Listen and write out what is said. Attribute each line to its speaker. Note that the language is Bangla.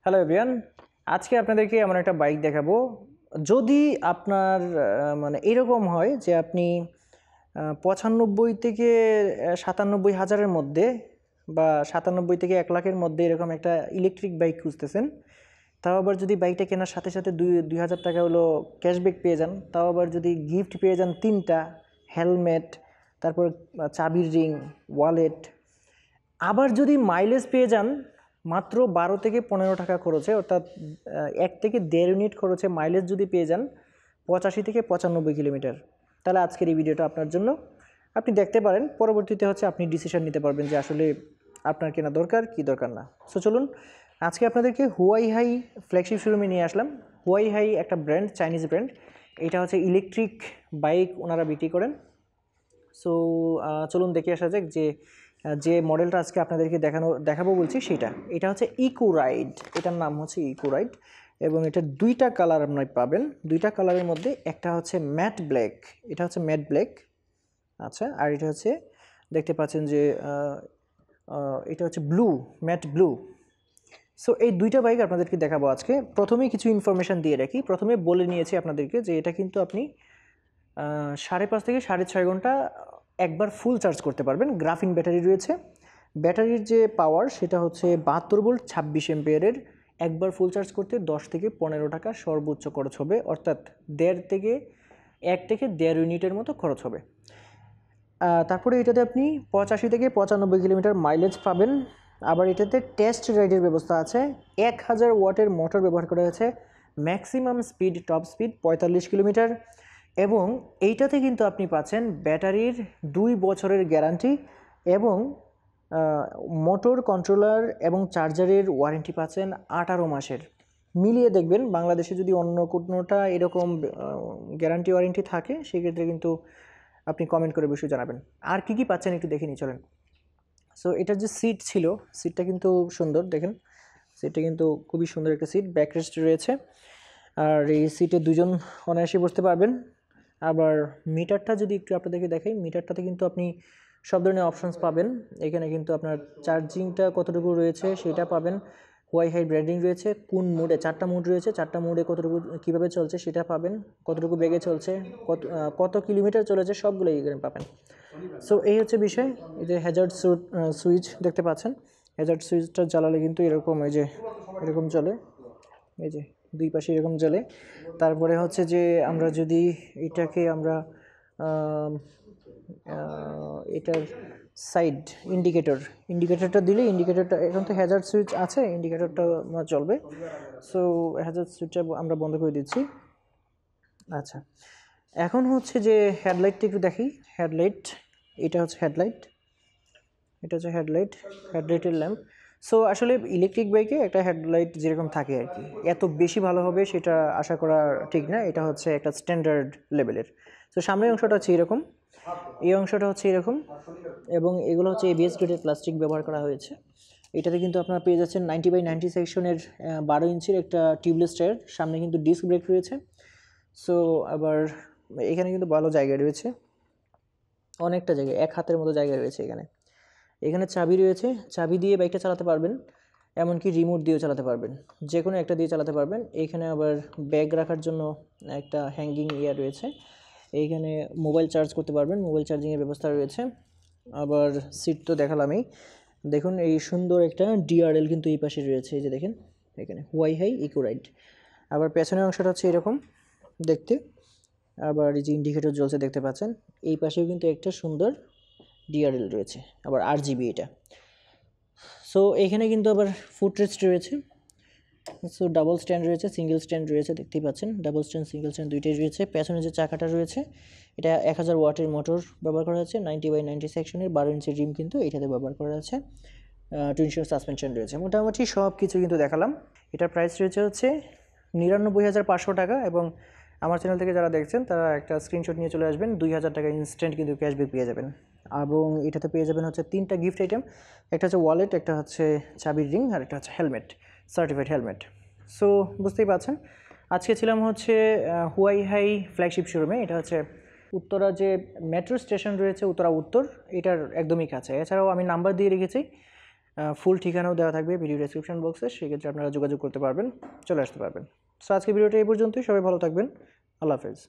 Speaker 1: হ্যালো এভরিওয়ান, আজকে আপনাদেরকে এমন একটা বাইক দেখাবো। যদি আপনার মানে এরকম হয় যে আপনি 95 থেকে 97 হাজারের মধ্যে বা 97 থেকে 1 লাখের মধ্যে এরকম একটা ইলেকট্রিক বাইক খুঁজতেছেন, তাও আবার যদি বাইকটা কেনার সাথে সাথে 2,000 টাকা হলো ক্যাশব্যাক পেয়ে যান, তাও আবার যদি গিফট পেয়ে যান 3টা হেলমেট, তারপর চাবির রিং, ওয়ালেট, আবার যদি মাইলেজ পেয়ে যান মাত্র 12 থেকে 15 টাকা খরচে, অর্থাৎ 1 থেকে 1.5 ইউনিট খরচে মাইলেজ যদি পেয়ে যান 85 থেকে 95 কিলোমিটার, তাহলে আজকের এই ভিডিওটা আপনার জন্য। আপনি দেখতে পারেন, পরবর্তীতে আপনি ডিসিশন নিতে পারবেন যে আসলে আপনার কেনা দরকার কি দরকার না। সো চলুন, আজকে আপনাদেরকে হুয়াই হাই ফ্ল্যাগশিপ শোরুমে নিয়ে আসলাম। হুয়াই হাই একটা ব্র্যান্ড, চাইনিজ ব্র্যান্ড। এটা ইলেকট্রিক বাইক ওনারা বিক্রি করেন। সো চলুন দেখে আসা যাক যে মডেলটা আজকে আপনাদেরকে দেখাবো বলছি সেটা। এটা ইকো রাইড, এটার নাম ইকো রাইড, এবং এটার 2টা কালার আপনারা পাবেন। 2টা কালারের মধ্যে একটা ম্যাট ব্ল্যাক, এটা ম্যাট ব্ল্যাক। আচ্ছা, আর এটা দেখতে পাচ্ছেন যে এটা ব্লু, ম্যাট ব্লু। সো এই 2টা বাইক আপনাদেরকে দেখাবো আজকে। প্রথমেই কিছু ইনফরমেশান দিয়ে রাখি, প্রথমে বলে নিয়েছি আপনাদেরকে যে এটা কিন্তু আপনি 5.5 থেকে 6.5 ঘন্টা একবার ফুল চার্জ করতে পারবেন। গ্রাফিন ব্যাটারি রয়েছে। ব্যাটারির যে পাওয়ার সেটা 72 ভোল্ট 26 এম্পিয়ারের। একবার ফুল চার্জ করতে 10 থেকে 15 টাকা সর্বোচ্চ খরচ হবে, অর্থাৎ 1 থেকে 1.5 ইউনিটের মতো খরচ হবে। তারপরে এটাতে আপনি 85 থেকে 95 কিলোমিটার মাইলেজ পাবেন। আবার এটাতে টেস্ট রাইডের ব্যবস্থা আছে। 1000 ওয়াটের মোটর ব্যবহার করা হয়েছে। Maximum speed, top speed 45 kilometre. এবং এইটাতে কিন্তু আপনি পাচ্ছেন ব্যাটারির 2 বছরের গ্যারান্টি এবং মোটর কন্ট্রোলার এবং চার্জারের ওয়ারেন্টি পাচ্ছেন 18 মাসের। মিলিয়ে দেখবেন, বাংলাদেশে যদি অন্য কোনোটা এরকম গ্যারান্টি ওয়ারেন্টি থাকে সেক্ষেত্রে কিন্তু আপনি কমেন্ট করে বিষয় জানাবেন। আর কি পাচ্ছেন একটু দেখে নিয়ে চলেন। সো এটার যে সিট ছিল, সিটটা কিন্তু সুন্দর, দেখেন সিটটা কিন্তু খুবই সুন্দর একটা সিট। ব্যাক রেস্ট রয়েছে, আর এই সিটে 2জন অনায়াসে বসতে পারবেন। আবার মিটারটা যদি একটু আপনাদেরকে দেখাই, মিটারটাতে কিন্তু আপনি সব ধরনের অপশানস পাবেন। এখানে কিন্তু আপনার চার্জিংটা কতটুকু রয়েছে সেটা পাবেন। হুয়াই হাই ব্র্যান্ডিং রয়েছে, কোন মোডে, 4টা মোড রয়েছে, 4টা মোডে কতটুকু কীভাবে চলছে সেটা পাবেন, কতটুকু বেগে চলছে, কত কিলোমিটার চলেছে, সবগুলো এখানে পাবেন। সো এই বিষয়। এই যে হ্যাজার্ড সুইচ দেখতে পাচ্ছেন, হ্যাজার্ড সুইচটা জ্বালালে কিন্তু এরকম এরকম চলে, এই যে 2 পাশে এরকম জ্বলে। তারপরে যে আমরা যদি এটাকে এটার সাইড ইন্ডিকেটরটা দিলে, ইন্ডিকেটরটা এখন তো হ্যাজার্ড সুইচ আছে, ইন্ডিকেটরটা চলবে। সো হ্যাজার্ড সুইচটা আমরা বন্ধ করে দিচ্ছি। আচ্ছা, এখন যে হেডলাইটটা একটু দেখি। হেডলাইট, এটা হেডলাইট, এটা হেডলাইটের ল্যাম্প। সো আসলে ইলেকট্রিক বাইকে একটা হেডলাইট যেরকম থাকে আর কি, এত বেশি ভালো হবে সেটা আশা করা ঠিক না। এটা একটা স্ট্যান্ডার্ড লেভেলের। সো সামনের অংশটা এরকম, এই অংশটা এরকম, এবং এগুলো এবিএস গ্রেডের প্লাস্টিক ব্যবহার করা হয়েছে। এটাতে কিন্তু আপনারা পেয়ে যাচ্ছেন 90/90 সেকশনের 12 ইঞ্চির একটা টিউবলেস টায়ার। সামনে কিন্তু ডিস্ক ব্রেক রয়েছে। সো আবার এখানে কিন্তু ভালো জায়গা রয়েছে, অনেকটা জায়গা, 1 হাতের মতো জায়গা রয়েছে এখানে চাবি রয়েছে, চাবি দিয়ে বাইকটা চালাতে পারবেন, এমনকি রিমোট দিয়েও চালাতে পারবেন, যে কোনো একটা দিয়ে চালাতে পারবেন। এইখানে আবার ব্যাগ রাখার জন্য একটা হ্যাঙ্গিং রয়েছে। এইখানে মোবাইল চার্জ করতে পারবেন, মোবাইল চার্জিংয়ের ব্যবস্থা রয়েছে। আবার সিট তো দেখালামই, দেখুন এই সুন্দর একটা ডিআরএল কিন্তু এই পাশে রয়েছে, এই যে দেখেন এখানে হুয়াই হাই ইকো রাইড। আবার পেছনের অংশটা এরকম দেখতে। আবার এই যে ইন্ডিকেটর জ্বলছে দেখতে পাচ্ছেন। এই পাশেও কিন্তু একটা সুন্দর ডিআরএল রয়েছে, আবার RGB এটা। সো এখানে কিন্তু আবার ফুটরেস্ট রয়েছে। সো ডাবল স্ট্যান্ড রয়েছে, সিঙ্গেল স্ট্যান্ড রয়েছে, দেখতেই পাচ্ছেন ডাবল স্ট্যান্ড সিঙ্গেল স্ট্যান্ড দুইটাই রয়েছে। পেছনে যে চাকাটা রয়েছে এটা 1000 ওয়াটের মোটর ব্যবহার করা হচ্ছে। 90/90 সেকশনের 12 ইঞ্চি রিম কিন্তু এটাতে ব্যবহার করা আছে। টুইন শেয়ার সাসপেনশন রয়েছে। মোটামুটি সব কিছু কিন্তু দেখালাম। এটার প্রাইস রয়েছে 99,500 টাকা। এবং আমার চ্যানেল থেকে যারা দেখছেন তারা একটা স্ক্রিনশট নিয়ে চলে আসবেন, 2000 টাকা ইনস্ট্যান্ট কিন্তু ক্যাশব্যাক পেয়ে যাবেন। এবং এটাতে পেয়ে যাবেন 3টা গিফট আইটেম। একটা ওয়ালেট, একটা চাবির রিং, আর একটা হেলমেট, সার্টিফাইড হেলমেট। সো বুঝতেই পারছেন, আজকে ছিলাম হুয়াই হাই ফ্ল্যাগশিপ শোরুমে। এটা উত্তরা যে মেট্রো স্টেশন রয়েছে, উত্তরা উত্তর, এটার একদমই কাছে। এছাড়াও আমি নাম্বার দিয়ে রেখেছি, ফুল ঠিকানাও দেওয়া থাকবে ভিডিও ডেসক্রিপশন বক্সে, সেক্ষেত্রে আপনারা যোগাযোগ করতে পারবেন, চলে আসতে পারবেন। সো আজকে ভিডিওটা এই পর্যন্তই, সবাই ভালো থাকবেন, আল্লাহ হাফেজ।